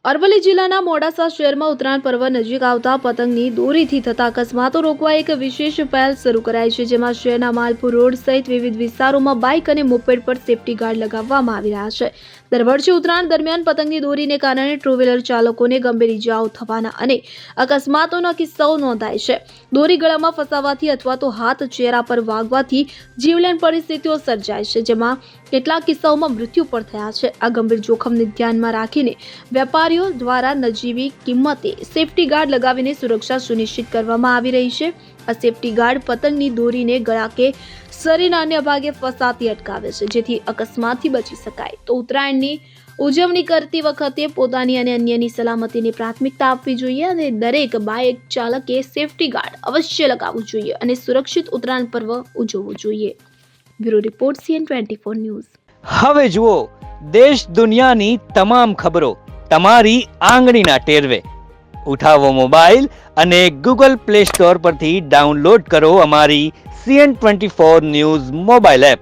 અરવલ્લી જિલ્લાના મોડાસા શહેરમાં ઉત્તરાયણ પર્વ નજીક આવતા પતંગની દોરીથી થતા અકસ્માતો રોકવા એક વિશેષ પહેલ શરૂ કરાઈ છે, જેમાં શહેરના માલપુર રોડ સહિત વિવિધ વિસ્તારોમાં બાઇક અને મોપેડ પર સેફટી ગાર્ડ લગાવવામાં આવી રહ્યા છે। દર વર્ષે ઉત્તરાયણ દરમિયાન પતંગની દોરીને કારણે ટુ વ્હીલર ચાલકોને ગંભીર ઇજાઓ થવાના અને અકસ્માતોના કિસ્સાઓ નોંધાય છે। દોરી ગળામાં ફસાવાથી અથવા તો હાથ ચહેરા પર વાગવાથી જીવલેણ પરિસ્થિતિઓ સર્જાય છે, જેમાં કેટલાક કિસ્સાઓમાં મૃત્યુ પણ થયા છે। આ ગંભીર જોખમને ધ્યાનમાં રાખીને વેપારીઓ દ્વારા નજીવી કિંમતે સેફટી ગાર્ડ લગાવીને સુરક્ષા સુનિશ્ચિત કરવામાં આવી રહી છે। આ સેફટી ગાર્ડ પતંગની દોરીને ગળા કે શરીરના અન્ય ભાગે ફસાતી અટકાવે છે, જેથી અકસ્માતથી બચી શકાય। તો ઉત્તરાયણની ઉજવણી કરતી વખતે પોતાની અને અન્યની સલામતીને પ્રાથમિકતા આપવી જોઈએ અને દરેક બાઇક ચાલકે સેફટી ગાર્ડ અવશ્ય લગાવવું જોઈએ અને સુરક્ષિત ઉત્તરાયણ પર્વ ઉજવવું જોઈએ। Bureau report CN24 news. હવે જુઓ દેશ દુનિયાની તમામ ખબરો તમારી આંગળીના ટેરવે। ઉઠાવો મોબાઈલ અને ગૂગલ પ્લે સ્ટોર પરથી ડાઉનલોડ કરો અમારી CN24 ન્યૂઝ મોબાઈલ એપ।